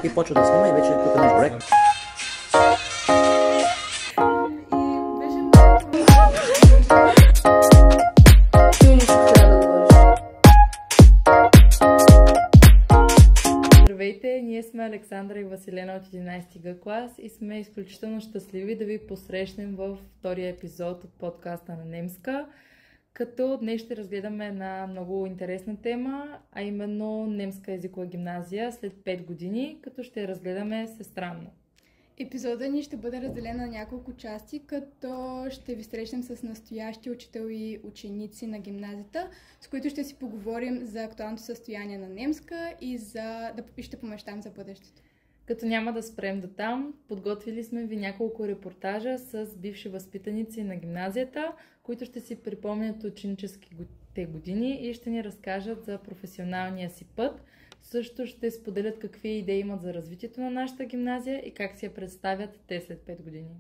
И почва да снима и вече тук е наш проект. Здравейте, ние сме Александра и Василена от 11 Г клас и сме изключително щастливи да ви посрещнем във втория епизод от подкаста на Немска, като днес ще разгледаме една много интересна тема, а именно немска езикова гимназия след 5 години, като ще разгледаме сестранно. Епизода ни ще бъде разделен на няколко части, като ще ви срещнем с настоящи учител и ученици на гимназията, с които ще си поговорим за актуалното състояние на немска и ще помещаем за бъдещето. Като няма да спрем до там, подготвили сме ви няколко репортажа с бивши възпитаници на гимназията, които ще си припомнят ученическите години и ще ни разкажат за професионалния си път. Също ще споделят какви идеи имат за развитието на нашата гимназия и как си я представят те след 5 години.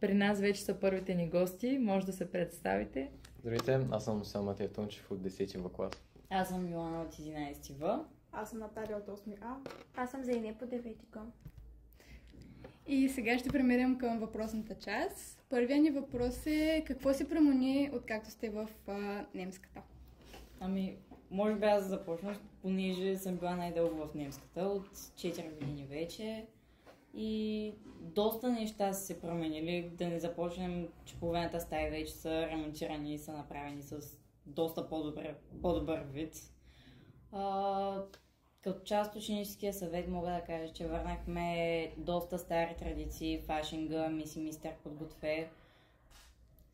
При нас вече са първите ни гости, може да се представите. Здравейте, аз съм Матея Тончев от 10 В клас. Аз съм Йоана от 11 В. Аз съм Наталия от 8 А. Аз съм Зейнеп от 9 Г. И сега ще преминем към въпросната част. Първият ни въпрос е: какво се промени откакто сте в немската? Може би аз да започна, понеже съм била най-дълго в немската, от 4 години вече. И доста неща са се променили. Да не започнем, че половината стаи вече са ремонтирани и са направени с доста по-добър вид. Като част от ученическия съвет мога да кажа, че върнахме доста стари традиции, фашинга, миси мистер подготве.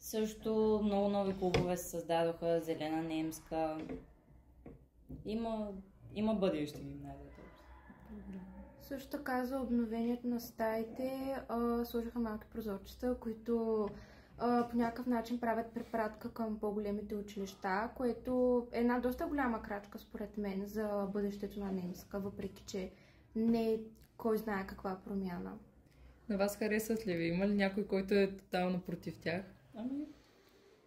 Също много нови клубове се създадоха, зелена немска. Има бъдеще гимназията. Също така за обновението на стаите сложиха малки прозорчета, които по някакъв начин правят препратка към по-големите училища, което е една доста голяма крачка според мен за бъдещето на немска, въпреки че не е кой знае каква промяна. На вас харесват ли ви? Има ли някой, който е тотално против тях?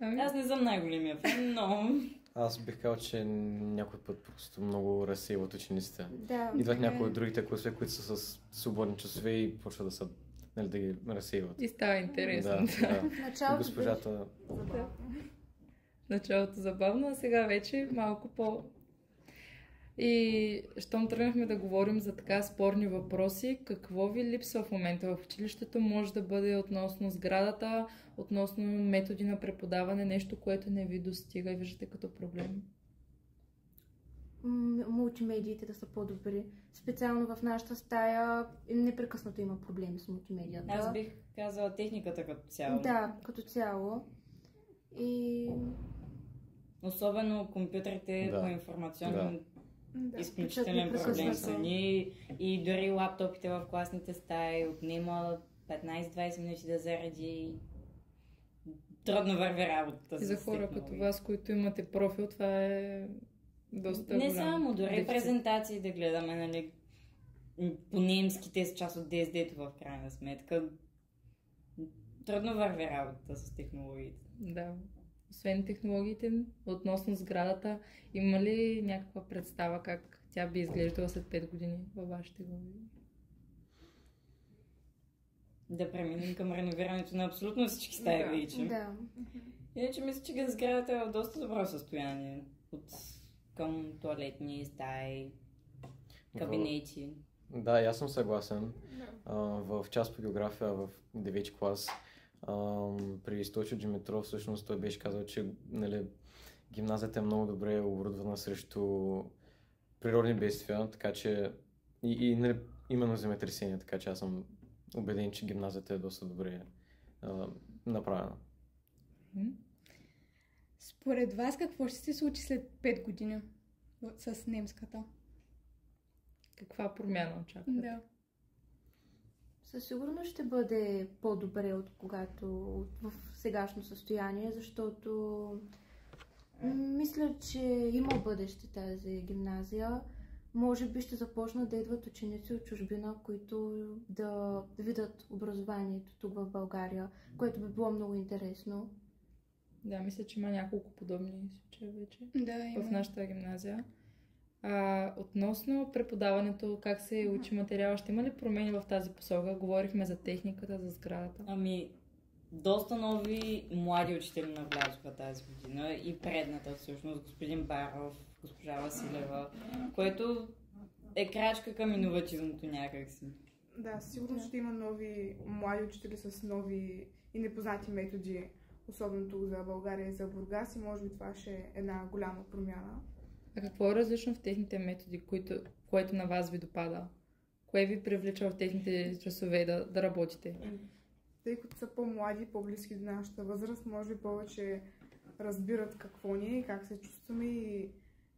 Аз не съм най-големия фен, но... Аз бих казал, че някой път просто много разсейват учениците. Да, идват някои от другите класове, които са с свободни часове и почват да ги разсейват. И става интересно. Началото Госпожата... Началото забавно, а сега вече малко по... И щом тръгнахме да говорим за така спорни въпроси, какво ви липсва в момента в училището? Може да бъде относно сградата, относно методи на преподаване, нещо, което не ви достига и виждате като проблем? Мултимедиите да са по-добри. Специално в нашата стая непрекъснато има проблеми с мултимедията. Аз бих казала техниката като цяло. Да, като цяло. И... особено компютрите по информационен изключителен Прекъснато. проблем са ни. И дори лаптопите в класните стаи отнема 15-20 минути да заради. Трудно върви работата. И за хора като вас, които имате профил, това е доста не голям само, дори дефицит. презентации да гледаме, нали, по-немски, те са част от ДСД-то в крайна сметка. Трудно върви работата с технологиите. Да. Освен технологиите, относно сградата, има ли някаква представа как тя би изглеждала след 5 години във вашите глави? Да преминем към реновирането на абсолютно всички стаи вече. Да. Иначе мисля, че сградата е в доста добро състояние. Към туалетни стаи, кабинети. Да, и аз съм съгласен. В част по география в 9 клас при Стойчо Димитров всъщност той беше казал, че гимназията е много добре оборудвана срещу природни бедствия, така че и именно земетресения, така че аз съм убеден, че гимназията е доста добре направена. Според вас какво ще се случи след 5 години с немската? Каква промяна очаквате? Да. Със сигурност ще бъде по-добре от когато в сегашно състояние, защото мисля, че има бъдеще тази гимназия. Може би ще започнат да идват ученици от чужбина, които да видят образованието тук в България, което би било много интересно. Да, мисля, че има няколко подобни случаи вече Да, в нашата гимназия. Относно преподаването, как се учи материала, ще има ли промени в тази посока? Говорихме за техниката, за сградата. Ами, доста нови млади учители навлязоха тази година и предната всъщност, господин Баров, госпожа Василева, което е крачка към иновативното някакси. Да, сигурно ще има нови млади учители с нови и непознати методи, особено тук за България и за Бургас, и може би това ще е една голяма промяна. А какво е различно в техните методи, което на вас ви допада? Кое ви привлича в техните часове да работите? Тъй като са по-млади, по-близки до нашата възраст, може би повече разбират какво ни е и как се чувстваме и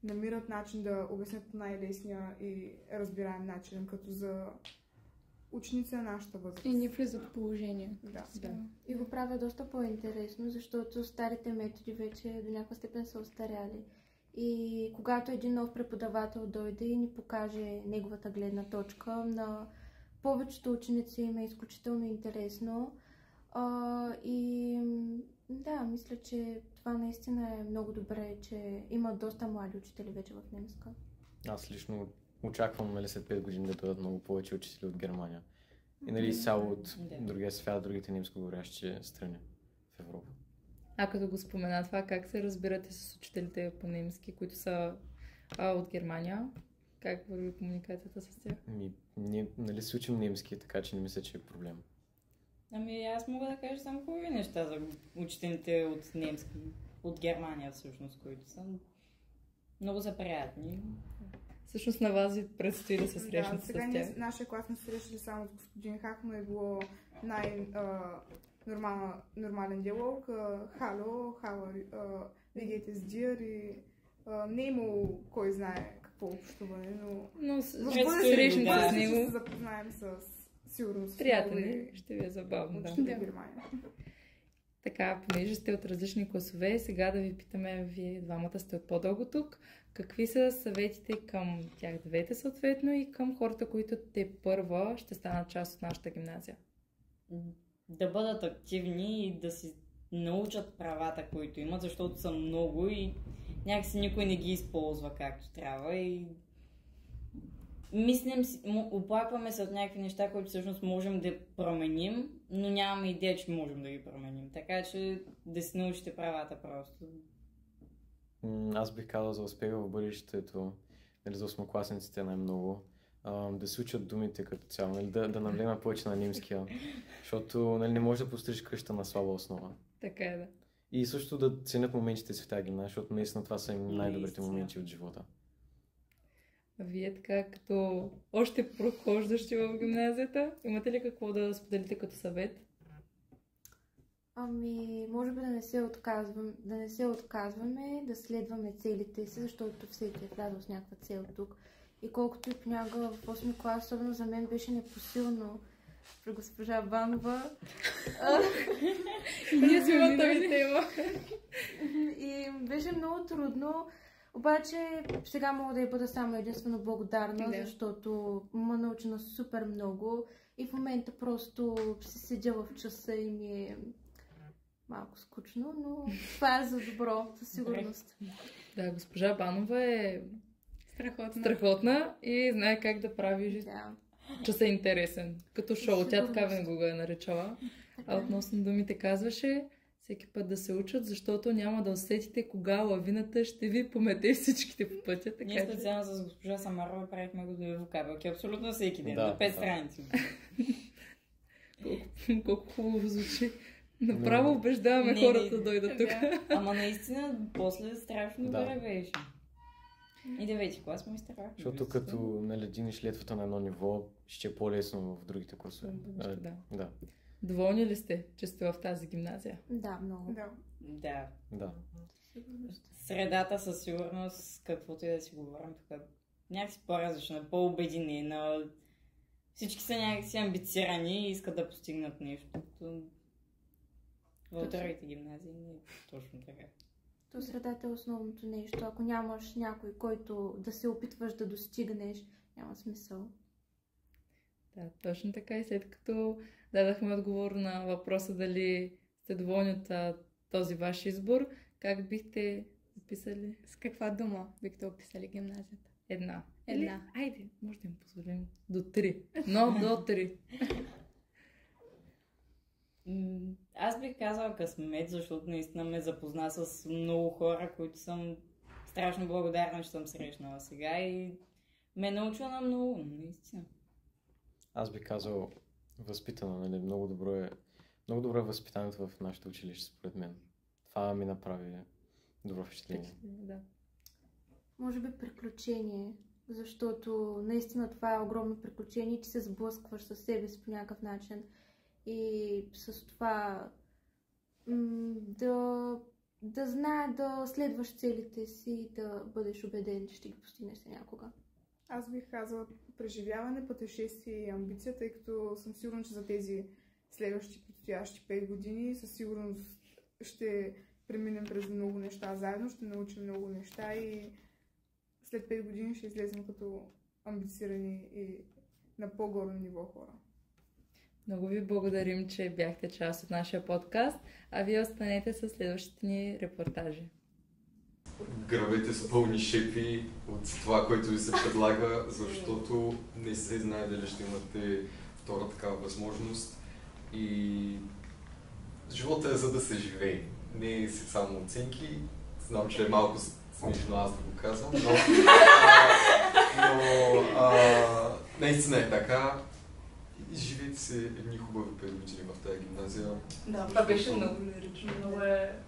намират начин да обяснят по най-лесния и разбираем начин, като за ученици на нашата възраст. И ни влизат в положение. Да. И го правя доста по-интересно, защото старите методи вече до някаква степен са остаряли. И когато един нов преподавател дойде и ни покаже неговата гледна точка, на повечето ученици им е изключително интересно. И да, мисля, че това наистина е много добре, че има доста млади учители вече в немска. Аз лично очаквам, нали, след 5 години да дойдат много повече учители от Германия. И нали цяло от другия свят, другите немско говорящи страни в Европа. А като го спомена това, как се разбирате с учителите по немски, които са от Германия? Как върви комуникацията с тях? Ние, нали, се учим немски, така че не мисля, че е проблем. Ами аз мога да кажа само хубави неща за учителите от немски, от Германия всъщност, които са много са приятни. Всъщност на вас ви предстои да се срещнете с сега тях. нашия клас не се срещали само с господин Хак, но е било нормален диалог. Хало, wie geht es dir? И не е имало кой знае какво общуване, но срещнете с ще него. се запознаем с сигурност. Приятен е, ще ви е забавно. Да. В Германия. Така, понеже сте от различни класове, сега да ви питаме, вие двамата сте от по-дълго тук, какви са съветите към тях двете съответно и към хората, които те първа ще станат част от нашата гимназия? Да бъдат активни и да си научат правата, които имат, защото са много и някакси никой не ги използва както трябва и мислим, оплакваме се от някакви неща, които всъщност можем да променим, но нямаме идея, че можем да ги променим. Така че да си научите правата просто. Аз бих казал за успеха в бъдещето, нали, за осмокласниците най-много, да се учат думите като цяло, нали, да навлема повече на немския, защото, нали, не можеш да построиш къща на слаба основа. Така е, да. И също да ценят моментите си в тази гимназия, защото наистина това са им най-добрите моменти от живота. А вие така, като още прохождащи в гимназията, имате ли какво да споделите като съвет? Ами, може би да не се отказваме, да следваме целите си, защото всеки е влязъл с някаква цел тук. И колкото и понякога в 8 клас, особено за мен беше непосилно при госпожа Банова. Ние сме на тази тема. И беше много трудно. Обаче сега мога да я бъда само единствено благодарна, защото ме научи супер много и в момента просто си седя в часа и ми е малко скучно, но това е за добро, със сигурност. Да, госпожа Банова е страхотна и знае как да прави часа интересен. Като шоу, тя така винаги го е наречала. А относно думите казваше, всеки път да се учат, защото няма да усетите кога лавината ще ви помете всичките по пътя. Така Ние специално с госпожа Самарова правихме годови вокабелки абсолютно всеки ден, Да, на 5 страници. Колко хубаво звучи. Направо убеждаваме хората да дойдат тук. Ама наистина, после страшно добре беше. И 9-ти клас ми страх. Защото като налединиш летвата на едно ниво, ще е по-лесно в другите класове. Да. Доволни ли сте, че сте в тази гимназия? Да, много. Да. Средата със сигурност, каквото и да си говорим тук, някакси по-различна, по-обединена. Всички са някакси амбицирани и искат да постигнат нещо. В другите гимназии не е точно така. То средата е основното нещо. Ако нямаш някой, който да се опитваш да достигнеш, няма смисъл. Да, точно така. И след като дадахме отговор на въпроса дали сте доволни от този ваш избор, как бихте описали? С каква дума бихте описали гимназията? Една. Една. Айде, може да им позволим до 3. Но до 3. Аз бих казала късмет, защото наистина ме запозна с много хора, които съм страшно благодарна, че съм срещнала сега и ме научва на много, наистина. Аз бих казал възпитана, нали? Много добро е възпитанието в нашето училище, според мен. Това ми направи добро впечатление. Да. Може би приключение, защото наистина това е огромно приключение, че се сблъскваш със себе си по някакъв начин и с това да следваш целите си и да бъдеш убеден, че ще ги постигнеш някога. Аз бих казала преживяване, пътешествие и амбиция, тъй като съм сигурна, че за тези следващи предстоящи 5 години със сигурност ще преминем през много неща заедно, ще научим много неща и след 5 години ще излезем като амбицирани и на по-горно ниво хора. Много ви благодарим, че бяхте част от нашия подкаст, а вие останете с следващите ни репортажи. Гърбете са пълни шепи от това, което ви се предлага, защото не се знае дали ще имате втора такава възможност. И живота е за да се живее. Не е си само оценки. Знам, че е малко смешно аз да го казвам, но наистина е така. Живейте се едни хубави 5 години в тази гимназия. Да, това беше много лирично. Много е